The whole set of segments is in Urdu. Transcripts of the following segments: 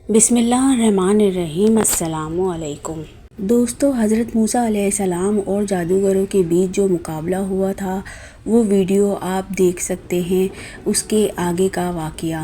بسم اللہ الرحمن الرحیم۔ السلام علیکم دوستو، حضرت موسیٰ علیہ السلام اور جادوگروں کے بیچ جو مقابلہ ہوا تھا وہ ویڈیو آپ دیکھ سکتے ہیں۔ اس کے آگے کا واقعہ،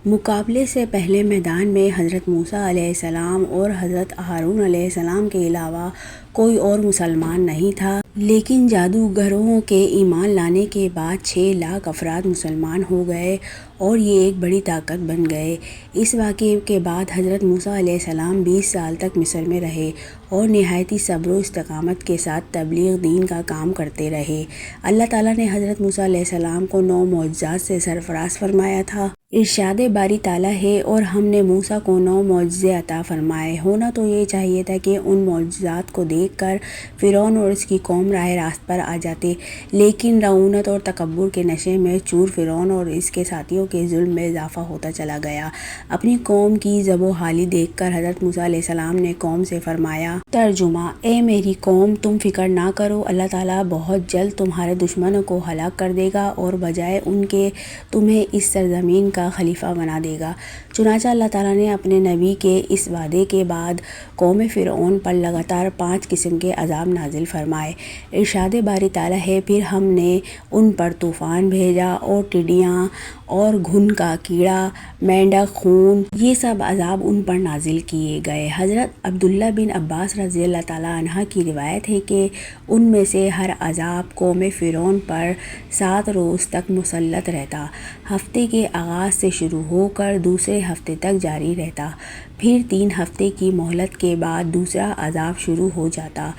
مقابلے سے پہلے میدان میں حضرت موسیٰ علیہ السلام اور حضرت ہارون علیہ السلام کے علاوہ کوئی اور مسلمان نہیں تھا، لیکن جادوگروں کے ایمان لانے کے بعد 6 لاکھ افراد مسلمان ہو گئے اور یہ ایک بڑی طاقت بن گئے۔ اس واقعے کے بعد حضرت موسیٰ علیہ السلام 20 سال تک مصر میں رہے اور نہایتی صبر و استقامت کے ساتھ تبلیغ دین کا کام کرتے رہے۔ اللہ تعالیٰ نے حضرت موسیٰ علیہ السلام کو 9 معجزات سے سرفراز فرمایا تھا۔ ارشاد باری تعالیٰ ہے، اور ہم نے موسیٰ کو 9 معجزے عطا فرمائے۔ ہونا تو یہ چاہیے تھا کہ ان معجزات کو دیکھ کر فرعون اور اس کی قوم راہ راست پر آ جاتے، لیکن رعونت اور تکبر کے نشے میں چور فرعون اور اس کے ساتھیوں کے ظلم میں اضافہ ہوتا چلا گیا۔ اپنی قوم کی ضب و حالی دیکھ کر حضرت موسیٰ علیہ السلام نے قوم سے فرمایا، ترجمہ: اے میری قوم، تم فکر نہ کرو، اللہ تعالیٰ بہت جلد تمہارے دشمنوں کو ہلاک کر دے گا اور بجائے ان کے تمہیں اس سرزمین کا خلیفہ بنا دے گا۔ چنانچہ اللہ تعالیٰ نے اپنے نبی کے اس وعدے کے بعد قوم فرعون پر لگاتار 5 قسم کے عذاب نازل فرمائے۔ ارشاد باری تعالیٰ ہے، پھر ہم نے ان پر طوفان بھیجا اور ٹڈیاں اور گھن کا کیڑا، مینڈک خون، یہ سب عذاب ان پر نازل کیے گئے۔ حضرت عبداللہ بن عباس رضی اللہ تعالیٰ عنہ کی روایت ہے کہ ان میں سے ہر عذاب قوم فرعون پر 7 روز تک مسلط رہتا، ہفتے کے آغاز سے شروع ہو کر دوسرے ہفتے تک جاری رہتا، پھر 3 ہفتے کی مہلت کے بعد دوسرا عذاب شروع ہو جاتا۔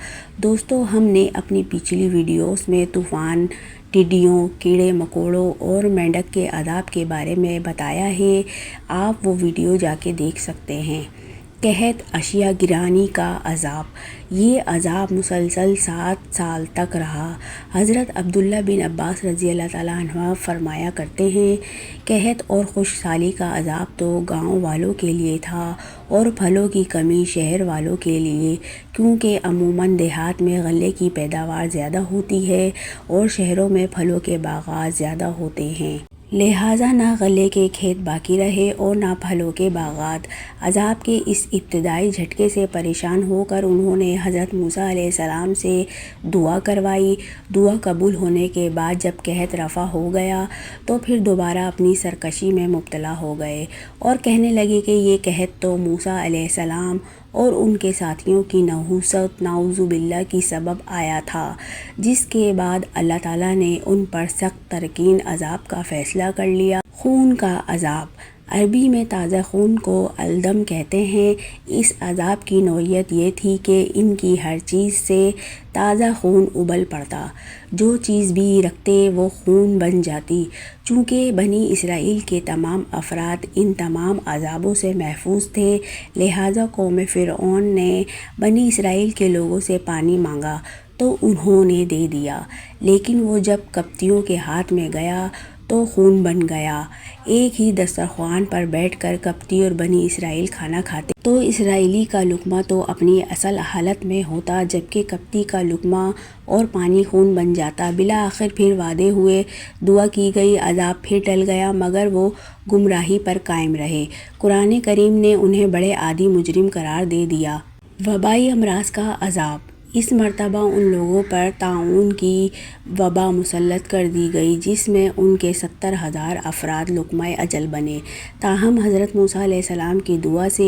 دوستو، ہم نے اپنی پچھلی ویڈیوز میں طوفان، ٹڈیوں، کیڑے مکوڑوں اور مینڈک کے عذاب کے بارے میں بتایا ہے، آپ وہ ویڈیو جا کے دیکھ سکتے ہیں۔ قحط، اشیاء گرانی کا عذاب، یہ عذاب مسلسل 7 سال تک رہا۔ حضرت عبداللہ بن عباس رضی اللہ تعالیٰ عنہ فرمایا کرتے ہیں، قحط اور خشک سالی کا عذاب تو گاؤں والوں کے لیے تھا اور پھلوں کی کمی شہر والوں کے لیے، کیونکہ عموماً دیہات میں غلے کی پیداوار زیادہ ہوتی ہے اور شہروں میں پھلوں کے باغات زیادہ ہوتے ہیں، لہٰذا نہ غلے کے کھیت باقی رہے اور نہ پھلوں کے باغات۔ عذاب کے اس ابتدائی جھٹکے سے پریشان ہو کر انہوں نے حضرت موسیٰ علیہ السلام سے دعا کروائی۔ دعا قبول ہونے کے بعد جب قحط رفع ہو گیا تو پھر دوبارہ اپنی سرکشی میں مبتلا ہو گئے اور کہنے لگے کہ یہ قحط تو موسیٰ علیہ السلام اور ان کے ساتھیوں کی نحوست نعوذ باللہ کی سبب آیا تھا، جس کے بعد اللہ تعالیٰ نے ان پر سخت ترین عذاب کا فیصلہ کر لیا۔ خون کا عذاب، عربی میں تازہ خون کو الدم کہتے ہیں۔ اس عذاب کی نوعیت یہ تھی کہ ان کی ہر چیز سے تازہ خون ابل پڑتا، جو چیز بھی رکھتے وہ خون بن جاتی۔ چونکہ بنی اسرائیل کے تمام افراد ان تمام عذابوں سے محفوظ تھے، لہٰذا قوم فرعون نے بنی اسرائیل کے لوگوں سے پانی مانگا تو انہوں نے دے دیا، لیکن وہ جب قبطیوں کے ہاتھ میں گیا تو خون بن گیا۔ ایک ہی دسترخوان پر بیٹھ کر قبطی اور بنی اسرائیل کھانا کھاتے تو اسرائیلی کا لقمہ تو اپنی اصل حالت میں ہوتا، جبکہ قبطی کا لقمہ اور پانی خون بن جاتا۔ بالآخر پھر وعدے ہوئے، دعا کی گئی، عذاب پھر ٹل گیا، مگر وہ گمراہی پر قائم رہے۔ قرآن کریم نے انہیں بڑے عادی مجرم قرار دے دیا۔ وبائی امراض کا عذاب، اس مرتبہ ان لوگوں پر طاعون کی وبا مسلط کر دی گئی جس میں ان کے 70,000 افراد لقمۂ اجل بنے۔ تاہم حضرت موسیٰ علیہ السلام کی دعا سے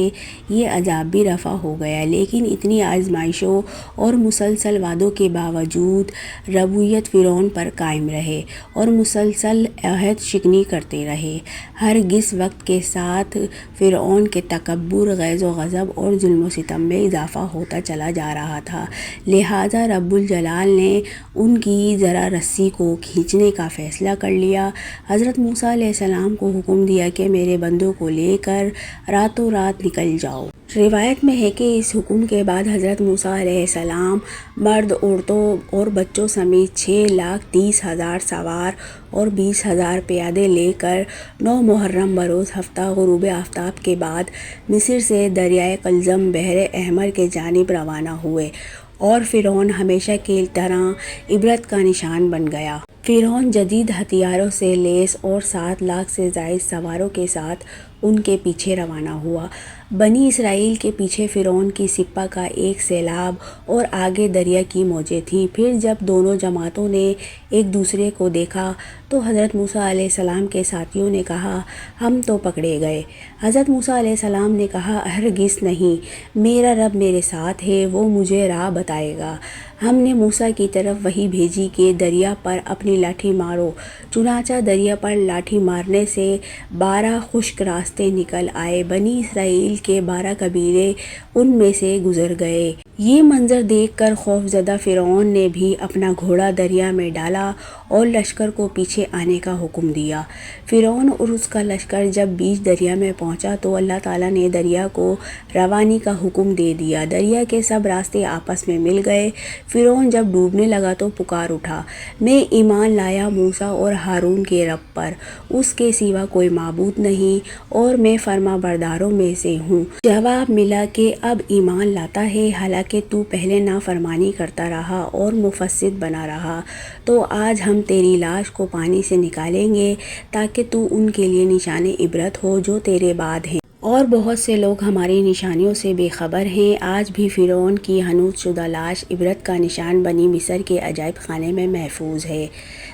یہ عذاب بھی رفع ہو گیا، لیکن اتنی آزمائشوں اور مسلسل وعدوں کے باوجود ربوبیت فرعون پر قائم رہے اور مسلسل عہد شکنی کرتے رہے۔ ہرگز وقت کے ساتھ فرعون کے تکبر، غیظ و غضب اور ظلم و ستم میں اضافہ ہوتا چلا جا رہا تھا، لہٰذا رب الجلال نے ان کی ذرا رسی کو کھینچنے کا فیصلہ کر لیا۔ حضرت موسیٰ علیہ السلام کو حکم دیا کہ میرے بندوں کو لے کر راتوں رات نکل جاؤ۔ روایت میں ہے کہ اس حکم کے بعد حضرت موسیٰ علیہ السلام مرد، عورتوں اور بچوں سمیت 6,30,000 سوار اور 20,000 پیادے لے کر 9 محرم بروز ہفتہ غروب آفتاب کے بعد مصر سے دریائے قلزم بحر احمر کے جانب روانہ ہوئے اور فرعون ہمیشہ کی طرح عبرت کا نشان بن گیا۔ فرعون جدید ہتھیاروں سے لیس اور 7 لاکھ سے زائد سواروں کے ساتھ ان کے پیچھے روانہ ہوا۔ بنی اسرائیل کے پیچھے فرعون کی سپہ کا ایک سیلاب اور آگے دریا کی موجیں تھیں۔ پھر جب دونوں جماعتوں نے ایک دوسرے کو دیکھا تو حضرت موسیٰ علیہ السلام کے ساتھیوں نے کہا ہم تو پکڑے گئے۔ حضرت موسیٰ علیہ السلام نے کہا ہرگز نہیں، میرا رب میرے ساتھ ہے، وہ مجھے راہ بتائے گا۔ ہم نے موسیٰ کی طرف وحی بھیجی کہ دریا پر اپنی لاٹھی مارو، چنانچہ دریا پر لاٹھی مارنے سے 12 خشک راستے نکل آئے۔ بنی اسرائیل کے 12 قبیلے ان میں سے گزر گئے۔ یہ منظر دیکھ کر خوفزدہ فرعون نے بھی اپنا گھوڑا دریا میں ڈالا اور لشکر کو پیچھے آنے کا حکم دیا۔ فرعون اور اس کا لشکر جب بیچ دریا میں پہنچا تو اللہ تعالیٰ نے دریا کو روانی کا حکم دے دیا۔ دریا کے سب راستے آپس میں مل گئے۔ فرعون جب ڈوبنے لگا تو پکار اٹھا، میں ایمان لایا موسیٰ اور ہارون کے رب پر، اس کے سوا کوئی معبود نہیں اور میں فرما برداروں میں سے ہوں۔ جواب ملا کہ اب ایمان لاتا ہے، حالانکہ تو پہلے نافرمانی کرتا رہا اور مفسد بنا رہا، تو آج ہم تیری لاش کو پانی سے نکالیں گے تاکہ تو ان کے لیے نشان عبرت ہو جو تیرے بعد ہیں۔ اور بہت سے لوگ ہماری نشانیوں سے بے خبر ہیں۔ آج بھی فرعون کی حنوط شدہ لاش عبرت کا نشان بنی مصر کے عجائب خانے میں محفوظ ہے۔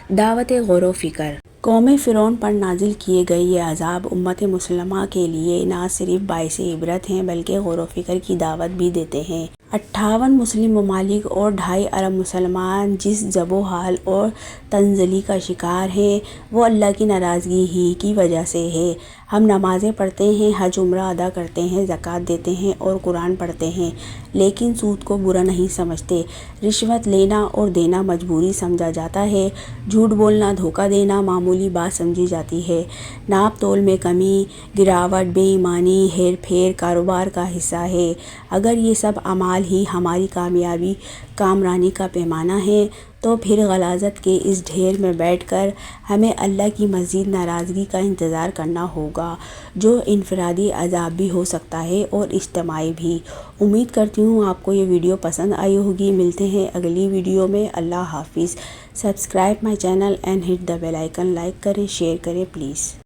دعوت غور و فکر۔ قوم فرعون پر نازل کیے گئے یہ عذاب امت مسلمہ کے لیے نہ صرف باعث عبرت ہیں بلکہ غور و فکر کی دعوت بھی دیتے ہیں۔ 58 مسلم ممالک اور 2.5 ارب مسلمان جس ضب و حال اور تنزلی کا شکار ہیں وہ اللہ کی ناراضگی ہی کی وجہ سے ہے۔ ہم نمازیں پڑھتے ہیں، حج عمرہ ادا کرتے ہیں، زکوٰۃ دیتے ہیں اور قرآن پڑھتے ہیں، لیکن سود کو برا نہیں سمجھتے۔ رشوت لینا اور دینا مجبوری سمجھا جاتا ہے، جھوٹ بولنا، دھوکہ دینا معمولی بات سمجھی جاتی ہے۔ ناپ تول میں کمی، گراوٹ، بے ایمانی، ہیر پھیر کاروبار کا حصہ ہے۔ اگر یہ سب اعمال ہی ہماری کامیابی کامرانی کا پیمانہ ہے تو پھر غلاظت کے اس ڈھیر میں بیٹھ کر ہمیں اللہ کی مزید ناراضگی کا انتظار کرنا ہوگا، جو انفرادی عذاب بھی ہو سکتا ہے اور اجتماعی بھی۔ امید کرتی ہوں آپ کو یہ ویڈیو پسند آئی ہوگی۔ ملتے ہیں اگلی ویڈیو میں۔ اللہ حافظ۔ Subscribe my channel and hit the bell icon. Like کریں، شیئر کریں پلیز۔